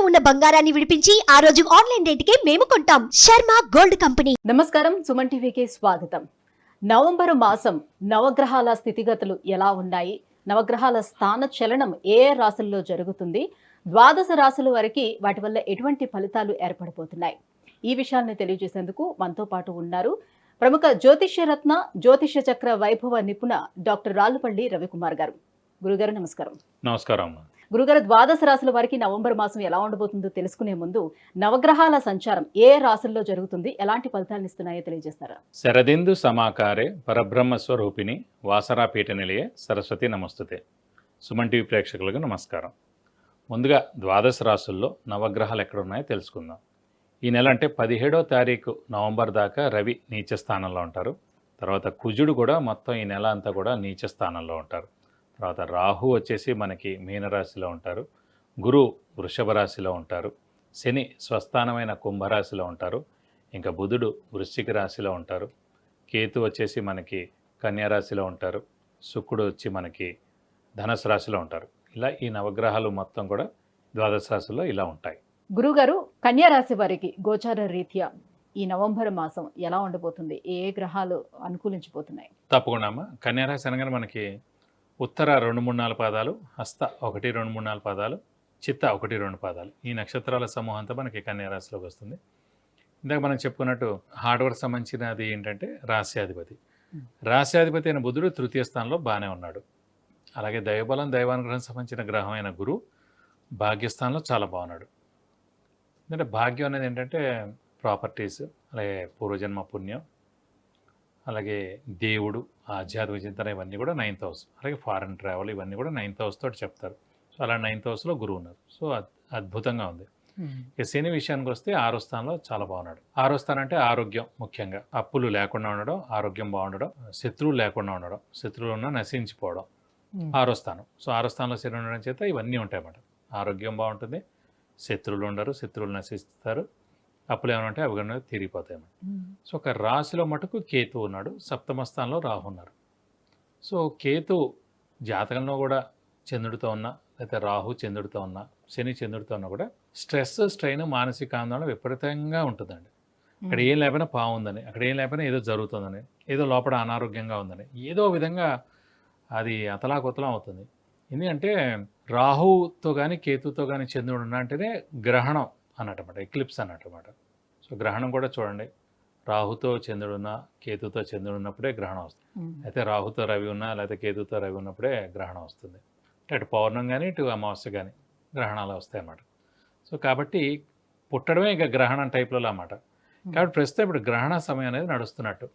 ఉన్న బంగారాన్ని విడిపించి ఆ రోజు ఆన్లైన్ రేటుకే మేము కొంటాం. Sharma gold company. నమస్కారం, సుమన్ టీవీకి స్వాగతం. నవంబరు మాసం నవగ్రహాల స్థితిగతులు ఎలా ఉన్నాయి, నవగ్రహాల స్థాన చలనం ఏ రాశుల్లో జరుగుతుంది, ద్వాదశ రాశుల వరకు వాటి వల్ల ఎటువంటి ఫలితాలు ఏర్పడబోతున్నాయి, ఈ విషయాన్ని తెలియజేసేందుకు మనతో పాటు ఉన్నారు ప్రముఖ జ్యోతిష్య రత్న జ్యోతిష చక్ర వైభవ నిపుణ డాక్టర్ రాళ్లపల్లి రవికుమార్ గారు. గురుగారు నమస్కారం. నమస్కారం గురుగారు, ద్వాదశ రాశుల వారికి నవంబర్ మాసం ఎలా ఉండబోతుందో తెలుసుకునే ముందు నవగ్రహాల సంచారం ఏ రాశుల్లో జరుగుతుంది, ఎలాంటి ఫలితాలను ఇస్తున్నాయో తెలియజేస్తారా? శరదిందు సమాకారే పరబ్రహ్మ స్వరూపిణి వాసరాపీఠ నిలయే సరస్వతి నమస్తుతే. సుమన్ టీవీ ప్రేక్షకులకు నమస్కారం. ముందుగా ద్వాదశ రాశుల్లో నవగ్రహాలు ఎక్కడ ఉన్నాయో తెలుసుకుందాం. ఈ నెల అంటే 17వ తారీఖు నవంబర్ దాకా రవి నీచ స్థానంలో ఉంటారు. తర్వాత కుజుడు కూడా మొత్తం ఈ నెల అంతా కూడా నీచ స్థానంలో ఉంటారు. తర్వాత రాహు వచ్చేసి మనకి మీనరాశిలో ఉంటారు, గురు వృషభ రాశిలో ఉంటారు, శని స్వస్థానమైన కుంభరాశిలో ఉంటారు, ఇంకా బుధుడు వృశ్చిక రాశిలో ఉంటారు, కేతు వచ్చేసి మనకి కన్యా రాశిలో ఉంటారు, శుక్రుడు వచ్చి మనకి ధనుసు రాశిలో ఉంటారు. ఇలా ఈ నవగ్రహాలు మొత్తం కూడా ద్వాదశ రాశుల్లో ఇలా ఉంటాయి. గురుగారు, కన్యా రాశి వారికి గోచార రీత్యా ఈ నవంబర్ మాసం ఎలా ఉండబోతుంది, ఏ గ్రహాలు అనుకూలించబోతున్నాయి? తప్పకుండా అమ్మ. కన్యా రాశి అనగానే మనకి ఉత్తర 2-3-4 పాదాలు, హస్త 1-2-3-4 పాదాలు, చిత్త 1-2 పాదాలు, ఈ నక్షత్రాల సమూహం అంతా మనకి కన్యా రాశిలోకి వస్తుంది. ఇందాక మనం చెప్పుకున్నట్టు హార్డ్వర్క్ సంబంధించినది ఏంటంటే రాశ్యాధిపతి. రాశ్యాధిపతి అయిన బుధుడు తృతీయ స్థానంలో బాగానే ఉన్నాడు. అలాగే దైవబలం దైవానుగ్రహం సంబంధించిన గ్రహం అయిన గురు భాగ్యస్థానంలో చాలా బాగున్నాడు. ఎందుకంటే భాగ్యం అనేది ఏంటంటే ప్రాపర్టీస్, అలాగే పూర్వజన్మ పుణ్యం, అలాగే దేవుడు, ఆధ్యాత్మిక చింతన, ఇవన్నీ కూడా 9th హౌస్. అలాగే ఫారెన్ ట్రావెల్, ఇవన్నీ కూడా 9th హౌస్ తోటి చెప్తారు. సో అలా 9th హౌస్లో గురువు ఉన్నారు. సో అద్భుతంగా ఉంది. ఇక శని విషయానికి వస్తే 6వ స్థానంలో చాలా బాగున్నాడు. 6వ స్థానం అంటే ఆరోగ్యం, ముఖ్యంగా అప్పులు లేకుండా ఉండడం, ఆరోగ్యం బాగుండడం, శత్రువులు లేకుండా ఉండడం, శత్రువులు ఉన్నా నశించిపోవడం 6వ స్థానం. సో 6వ స్థానంలో శని ఉండడం చేత ఇవన్నీ ఉంటాయి అన్నమాట. ఆరోగ్యం బాగుంటుంది, శత్రువులు ఉండరు, శత్రువులు నశిస్తారు, అప్పులు ఏమైనా ఉంటే అవి కూడా తిరిగిపోతాయి అన్నమాట. సో ఒక రాశిలో మటుకు కేతు ఉన్నాడు, 7వ స్థానంలో రాహు ఉన్నారు. సో కేతు జాతకంలో కూడా చంద్రుడితో ఉన్నా, లేకపోతే రాహు చంద్రుడితో ఉన్నా, శని చంద్రుడితో ఉన్నా కూడా స్ట్రెస్, స్ట్రెయిన్, మానసిక ఆందోళన విపరీతంగా ఉంటుందండి. అక్కడ ఏం లేకపోయినా బాగుందని, అక్కడ ఏం లేకపోయినా ఏదో జరుగుతుందని, ఏదో లోపల అనారోగ్యంగా ఉందని, ఏదో విధంగా అది అతలాకుతలం అవుతుంది. ఎందుకంటే రాహుతో కానీ కేతుతో కానీ చంద్రుడు ఉన్నా అంటేనే గ్రహణం అన్నమాట, ఎక్లిప్స్ అన్నమాట. సో గ్రహణం కూడా చూడండి, రాహుతో చంద్రుడున్నా, కేతుతో చంద్రుడు ఉన్నప్పుడే గ్రహణం వస్తుంది. అయితే రాహుతో రవి ఉన్నా, లేకపోతే కేతుతో రవి ఉన్నప్పుడే గ్రహణం వస్తుంది. అటు పౌర్ణం కానీ ఇటు అమావాస్య కానీ గ్రహణాలు వస్తాయి అన్నమాట. సో కాబట్టి పుట్టడమే ఇక గ్రహణం టైప్లో అన్నమాట. కాబట్టి ప్రస్తుతం ఇప్పుడు గ్రహణ సమయం అనేది నడుస్తున్నట్టు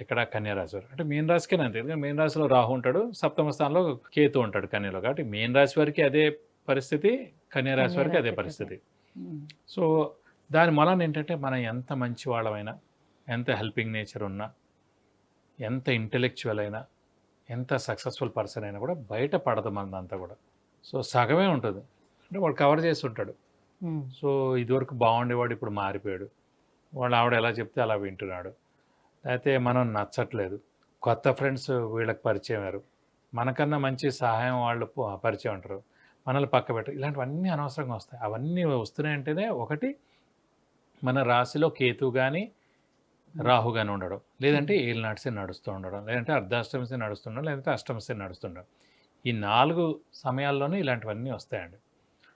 ఇక్కడ కన్యా రాశి వారు. అంటే మీన రాశికే అంతే, ఎందుకంటే మీన రాశిలో రాహు ఉంటాడు, 7వ స్థానంలో కేతు ఉంటాడు కన్యలో. కాబట్టి మీన రాశి వారికి అదే పరిస్థితి, కన్యా రాశి వారికి అదే పరిస్థితి. సో దాని మూలాన ఏంటంటే మనం ఎంత మంచి వాళ్ళమైనా, ఎంత హెల్పింగ్ నేచర్ ఉన్నా, ఎంత ఇంటెలెక్చువల్ అయినా, ఎంత సక్సెస్ఫుల్ పర్సన్ అయినా కూడా బయట పడదు మనదంతా కూడా. సో సగమే ఉంటుంది, అంటే వాడు కవర్ చేసి ఉంటాడు. సో ఇదివరకు బాగుండేవాడు ఇప్పుడు మారిపోయాడు, వాళ్ళు ఆవిడ ఎలా చెప్తే అలా వింటున్నాడు, అయితే మనం నచ్చట్లేదు, కొత్త ఫ్రెండ్స్ వీళ్ళకి పరిచయం అయ్యారు, మనకన్నా మంచి సహాయం వాళ్ళు పరిచయం ఉంటారు, మనల్ని పక్క పెట్టరు, ఇలాంటివన్నీ అనవసరంగా వస్తాయి. అవన్నీ వస్తున్నాయంటేనే ఒకటి మన రాశిలో కేతు కానీ రాహు కానీ ఉండడం, లేదంటే ఏలినాటి నడుస్తూ ఉండడం, లేదంటే అర్ధాష్టమశని నడుస్తుండడం, లేదంటే అష్టమశని నడుస్తుండడం. ఈ 4 సమయాల్లోనే ఇలాంటివన్నీ వస్తాయండి.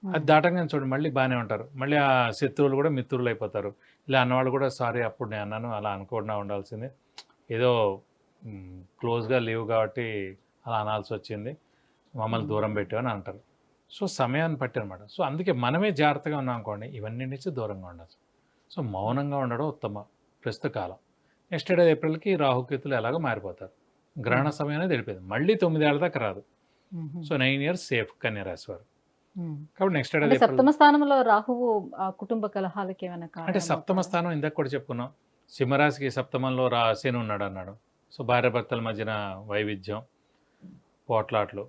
అది దాటంగానే చూడండి మళ్ళీ బాగానే ఉంటారు, మళ్ళీ ఆ శత్రువులు కూడా మిత్రులు అయిపోతారు. ఇలా అన్నవాళ్ళు కూడా సారీ అప్పుడు నేను అన్నాను, అలా అనుకోకుండా ఉండాల్సింది, ఏదో క్లోజ్గా లేవు కాబట్టి అలా అనాల్సి వచ్చింది, మమ్మల్ని దూరం పెట్టామని అంటారు. సో సమయాన్ని బట్టి అనమాట. సో అందుకే మనమే జాగ్రత్తగా ఉన్నాం అనుకోండి, ఇవన్నీ నుంచి దూరంగా ఉండొచ్చు. సో మౌనంగా ఉండడం ఉత్తమ ప్రస్తుత కాలం. నెక్స్ట్ ఏప్రిల్కి రాహుకేతులు ఎలాగో మారిపోతారు, గ్రహణ సమయం అనేది వెళ్ళిపోయింది, మళ్ళీ 9 ఏళ్ళ దాకా రాదు. సో 9 years సేఫ్ కన్యా రాశి వారు. కాబట్టి నెక్స్ట్ 7వ స్థానంలో రాహువు కుటుంబ కలహాలకి ఏమైనా అంటే 7వ స్థానం ఇందాక కూడా చెప్పుకున్నాం, సింహరాశికి 7వ శని ఉన్నాడు అన్నాడు. సో భార్యాభర్తల మధ్యన వైవిధ్యం, పోట్లాట్లు,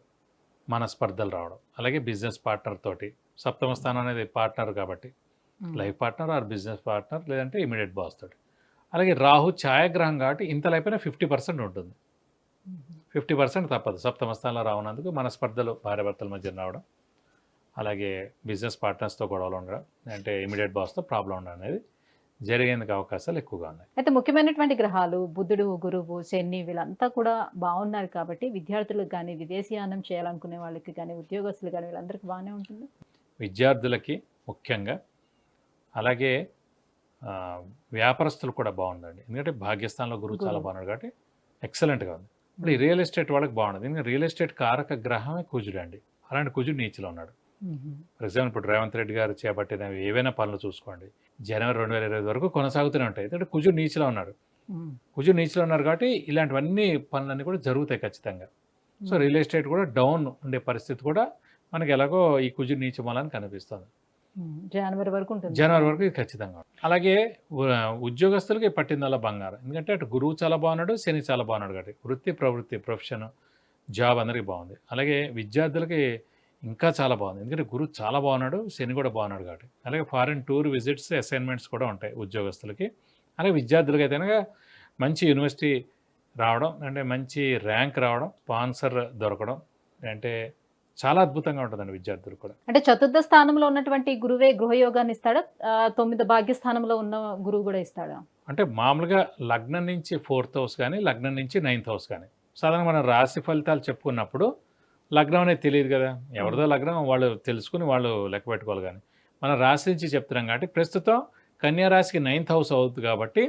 మనస్పర్ధలు రావడం, అలాగే బిజినెస్ పార్ట్నర్ తోటి. 7వ స్థానం అనేది పార్ట్నర్ కాబట్టి life partner or business partner, లేదంటే ఇమీడియట్ బాస్ తోటి. అలాగే రాహు ఛాయాగ్రహం కాబట్టి ఇంత అయిపోయినా 50% ఉంటుంది, 50% తప్పదు. 7వ స్థానంలో రావునందుకు మనస్పర్ధలు భార్యాభర్తల మధ్య రావడం, అలాగే బిజినెస్ పార్ట్నర్స్తో గొడవలు ఉండడం, అంటే ఇమీడియట్ బాస్తో ప్రాబ్లం ఉండడం అనేది జరిగేందుకు అవకాశాలు ఎక్కువగా ఉన్నాయి. అయితే ముఖ్యమైనటువంటి గ్రహాలు బుధుడు, గురువు, శని వీళ్ళంతా కూడా బాగున్నారు కాబట్టి విద్యార్థులకు కానీ, విదేశీయానం చేయాలనుకునే వాళ్ళకి కానీ, ఉద్యోగస్తులు కానీ వీళ్ళందరికీ బాగానే ఉంటుంది. విద్యార్థులకి ముఖ్యంగా, అలాగే వ్యాపారస్తులు కూడా బాగుందండి. ఎందుకంటే భాగ్యస్థానంలో గురువు చాలా బాగున్నాడు కాబట్టి ఎక్సలెంట్గా ఉంది. ఇప్పుడు ఈ రియల్ ఎస్టేట్ వాళ్ళకి బాగుండదు. ఎందుకంటే రియల్ ఎస్టేట్ కారక గ్రహమే కుజుడు అండి. అలాంటి కుజుడు నీచిలో ఉన్నాడు. ఫర్ ఎగ్జాంపుల్ ఇప్పుడు రేవంత్ రెడ్డి గారు చేపట్టిన ఏవైనా పనులు చూసుకోండి, జనవరి 2020 వరకు కొనసాగుతూనే ఉంటాయి. ఎందుకంటే కుజుడు నీచిలో ఉన్నాడు. కుజుడు నీచిలో ఉన్నారు కాబట్టి ఇలాంటివన్నీ పనులన్నీ కూడా జరుగుతాయి ఖచ్చితంగా. సో రియల్ ఎస్టేట్ కూడా డౌన్ ఉండే పరిస్థితి కూడా మనకి ఎలాగో ఈ కుజుడు నీచ మూలాన్ని కనిపిస్తుంది. జనవరి వరకు ఉంటుంది. జనవరి వరకు ఇది ఖచ్చితంగా. అలాగే ఉద్యోగస్తులకి పట్టిందల్లా బంగారం. ఎందుకంటే అటు గురువు చాలా బాగున్నాడు, శని చాలా బాగున్నాడు కాబట్టి వృత్తి, ప్రవృత్తి, ప్రొఫెషన్, జాబ్ అందరికీ బాగుంది. అలాగే విద్యార్థులకి ఇంకా చాలా బాగుంది. ఎందుకంటే గురువు చాలా బాగున్నాడు, శని కూడా బాగున్నాడు కాబట్టి. అలాగే ఫారిన్ టూర్ విజిట్స్, అసైన్మెంట్స్ కూడా ఉంటాయి ఉద్యోగస్తులకి. అలాగే విద్యార్థులకి అయితే కనుక మంచి యూనివర్సిటీ రావడం, అంటే మంచి ర్యాంక్ రావడం, స్పాన్సర్ దొరకడం, అంటే చాలా అద్భుతంగా ఉంటుందండి విద్యార్థులు కూడా. అంటే చతుర్థ స్థానంలో ఉన్నటువంటి గురువే గృహయోగాన్ని ఇస్తాడా, 9 భాగ్యస్థానంలో ఉన్న గురువు కూడా ఇస్తాడా? అంటే మామూలుగా లగ్నం నుంచి 4th హౌస్ కానీ, లగ్నం నుంచి 9th హౌస్ కానీ, సాధారణంగా మనం రాశి ఫలితాలు చెప్పుకున్నప్పుడు లగ్నం అనేది తెలియదు కదా, ఎవరిదో లగ్నం వాళ్ళు తెలుసుకుని వాళ్ళు లెక్క పెట్టుకోవాలి. కానీ మనం రాశి నుంచి చెప్తున్నాం కాబట్టి ప్రస్తుతం కన్యా రాశికి 9th హౌస్ అవుతుంది కాబట్టి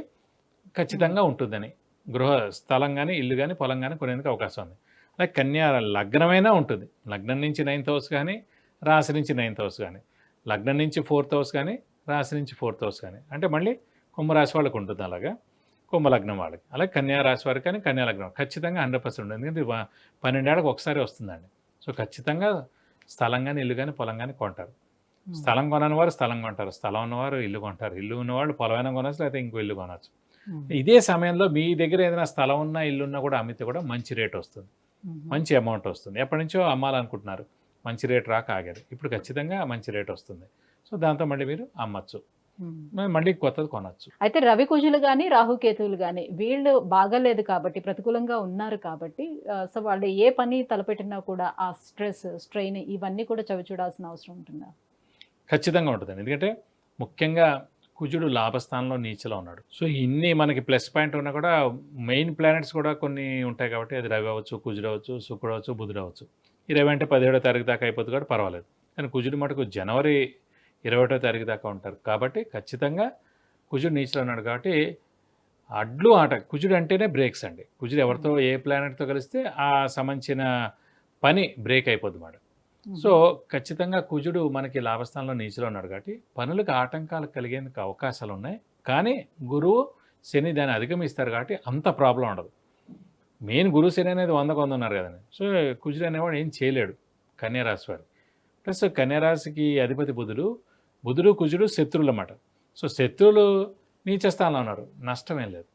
ఖచ్చితంగా ఉంటుందని, గృహ స్థలం కానీ, ఇల్లు కానీ, పొలం కానీ కొనేందుకు అవకాశం ఉంది. అలాగే కన్యా లగ్నమైనా ఉంటుంది. లగ్నం నుంచి 9th హౌస్ కానీ, రాశి నుంచి 9th హౌస్ కానీ, లగ్నం నుంచి 4th హౌస్ కానీ, రాశి నుంచి 4th హౌస్ కానీ, అంటే మళ్ళీ కుంభరాశి వాళ్ళకి ఉంటుంది. అలాగా కుంభలగ్నం వాళ్ళకి, అలాగే కన్యా రాశి వారికి కానీ, కన్యా లగ్నం ఖచ్చితంగా 100% ఉంటుంది. ఎందుకంటే 12 ఏళ్ళకి ఒకసారి వస్తుందండి. సో ఖచ్చితంగా స్థలం కానీ, ఇల్లు కానీ, పొలం కానీ కొంటారు. స్థలం కొనని వారు స్థలం కొంటారు, స్థలం ఉన్నవారు ఇల్లు కొంటారు, ఇల్లు ఉన్నవాళ్ళు పొలమైనా కొనవచ్చు, లేకపోతే ఇంకో ఇల్లు కొనవచ్చు. ఇదే సమయంలో మీ దగ్గర ఏదైనా స్థలం ఉన్నా, ఇల్లు ఉన్నా కూడా అమ్మితే కూడా మంచి రేట్ వస్తుంది, మంచి అమౌంట్ వస్తుంది. ఎప్పటి నుంచో అమ్మాలనుకుంటున్నారు, మంచి రేట్ రాక ఆగారు, ఇప్పుడు ఖచ్చితంగా మంచి రేట్ వస్తుంది. సో దాంతో మళ్ళీ మీరు అమ్మచ్చు, మళ్ళీ కొత్తది కొనవచ్చు. అయితే రవి కుజులు కానీ, రాహుకేతువులు కానీ వీళ్ళు బాగాలేదు కాబట్టి, ప్రతికూలంగా ఉన్నారు కాబట్టి, సో వాళ్ళు ఏ పని తలపెట్టినా కూడా ఆ స్ట్రెస్, స్ట్రెయిన్ ఇవన్నీ కూడా చవి చూడాల్సిన అవసరం ఉంటుందా? ఖచ్చితంగా ఉంటుందండి. ఎందుకంటే ముఖ్యంగా కుజుడు లాభస్థానంలో నీచలో ఉన్నాడు. సో ఇన్ని మనకి ప్లస్ పాయింట్ ఉన్నా కూడా మెయిన్ ప్లానెట్స్ కూడా కొన్ని ఉంటాయి కాబట్టి, అది రవి అవ్వచ్చు, కుజుడు అవ్వచ్చు, శుక్రుడు అవ్వచ్చు, బుధుడు అవ్వచ్చు. ఈ రవి అంటే 17వ తారీఖు దాకా అయిపోతుంది కాబట్టి పర్వాలేదు. కానీ కుజుడు మటుకు జనవరి 21వ తారీఖు దాకా ఉంటారు కాబట్టి ఖచ్చితంగా కుజుడు నీచలో ఉన్నాడు కాబట్టి అడ్లు ఆట. కుజుడు అంటేనే బ్రేక్స్ అండి. కుజుడు ఎవరితో ఏ ప్లానెట్తో కలిస్తే ఆ సంబంధించిన పని బ్రేక్ అయిపోద్ది మాట. సో ఖచ్చితంగా కుజుడు మనకి లాభస్థానంలో నీచలో ఉన్నాడు కాబట్టి పనులకు ఆటంకాలు కలిగేందుకు అవకాశాలు ఉన్నాయి. కానీ గురువు శని దాన్ని అధిగమిస్తారు కాబట్టి అంత ప్రాబ్లం ఉండదు. మెయిన్ గురువు శని అనేది 100 ఉన్నారు కదండి. సో కుజుడు అనేవాడు ఏం చేయలేడు కన్యారాశి వారు. ప్లస్ కన్యారాశికి అధిపతి బుధుడు కుజుడు శత్రువులు అన్నమాట. సో శత్రువులు నీచ స్థానంలో ఉన్నారు, నష్టమేం లేదు.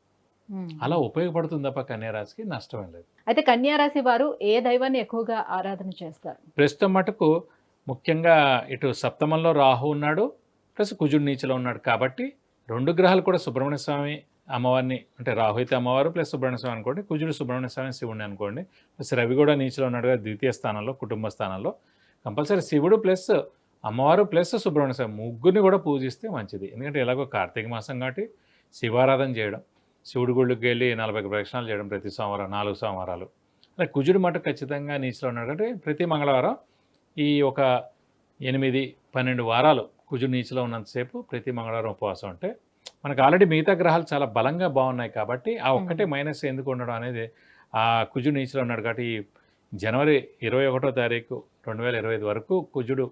అలా ఉపయోగపడుతుంది తప్ప కన్యారాశికి నష్టమేం లేదు. అయితే కన్యారాశి వారు ఏ దైవాన్ని ఎక్కువగా ఆరాధన చేస్తారు? ప్రస్తుతం మటుకు ముఖ్యంగా ఇటు సప్తమంలో రాహు ఉన్నాడు, ప్లస్ కుజుడు నీచలో ఉన్నాడు కాబట్టి 2 గ్రహాలు కూడా సుబ్రహ్మణ్య స్వామి అమ్మవారిని, అంటే రాహు అయితే అమ్మవారు ప్లస్ సుబ్రహ్మణ్య స్వామి అనుకోండి, కుజుడు సుబ్రహ్మణ్య స్వామి శివుడిని అనుకోండి, ప్లస్ రవి కూడా నీచలో ఉన్నాడు కదా ద్వితీయ స్థానంలో, కుటుంబ స్థానంలో. కంపల్సరీ శివుడు ప్లస్ అమ్మవారు ప్లస్ సుబ్రహ్మణ్య స్వామి ముగ్గురిని కూడా పూజిస్తే మంచిది. ఎందుకంటే ఎలాగో కార్తీక మాసం కాబట్టి శివారాధన చేయడం, శివుడి గుళ్ళకి వెళ్ళి 40 ప్రదక్షిణాలు చేయడం ప్రతి సోమవారం, 4 సోమవారాలు. అలా కుజుడు మటుకు ఖచ్చితంగా నీచలో ఉన్నాడు కాబట్టి ప్రతి మంగళవారం ఈ ఒక 8-12 వారాలు కుజుడు నీచలో ఉన్నంతసేపు ప్రతి మంగళవారం ఉపవాసం ఉంటే మనకు ఆల్రెడీ మిగతా గ్రహాలు చాలా బలంగా బాగున్నాయి కాబట్టి ఆ ఒక్కటే మైనస్ ఎందుకు ఉండడం అనేది, ఆ కుజుడు నీచలో ఉన్నాడు కాబట్టి జనవరి 21వ తారీఖు 2025 వరకు కుజుడు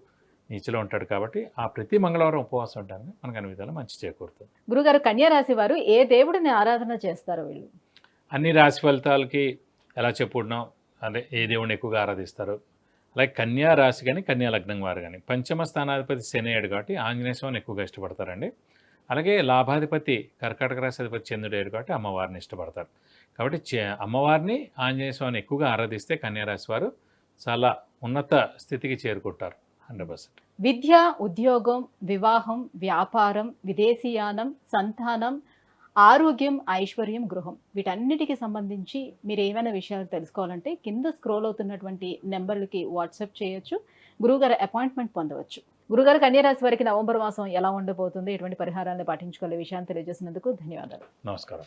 నీచలో ఉంటాడు కాబట్టి ఆ ప్రతి మంగళవారం ఉపవాసం ఉంటాను మనకు అన్ని విధాలు మంచి చేకూరుతుంది. గురుగారు, కన్యారాశి వారు ఏ దేవుడిని ఆరాధన చేస్తారు? వీళ్ళు అన్ని రాశి ఫలితాలకి ఎలా చెప్పుకున్నాం, అంటే ఏ దేవుడిని ఎక్కువగా ఆరాధిస్తారు. అలాగే కన్యా రాశి కానీ, కన్యా లగ్నం వారు కానీ పంచమ స్థానాధిపతి శని ఏడు కాబట్టి ఆంజనేయ స్వామిని ఎక్కువగా ఇష్టపడతారండి. అలాగే లాభాధిపతి కర్కాటక రాశి అధిపతి చంద్రుడు ఏడు కాబట్టి అమ్మవారిని ఇష్టపడతారు. కాబట్టి అమ్మవారిని, ఆంజనేయ స్వామిని ఎక్కువగా ఆరాధిస్తే కన్యారాశి వారు చాలా ఉన్నత స్థితికి చేరుకుంటారు 100%. విద్య, ఉద్యోగం, వివాహం, వ్యాపారం, విదేశీయానం, సంతానం, ఆరోగ్యం, ఐశ్వర్యం, గృహం వీటన్నిటికి సంబంధించి మీరు ఏమైనా విషయాలు తెలుసుకోవాలంటే కింద స్క్రోల్ అవుతున్నటువంటి నెంబర్లకి వాట్సాప్ చేయొచ్చు. గురువుగారు అపాయింట్మెంట్ పొందవచ్చు. గురుగారు, కన్యా రాశి వారికి నవంబర్ మాసం ఎలా ఉండబోతుంది, ఎటువంటి పరిహారాలను పాటించుకోవాలి విషయాన్ని తెలియజేసినందుకు ధన్యవాదాలు. నమస్కారం.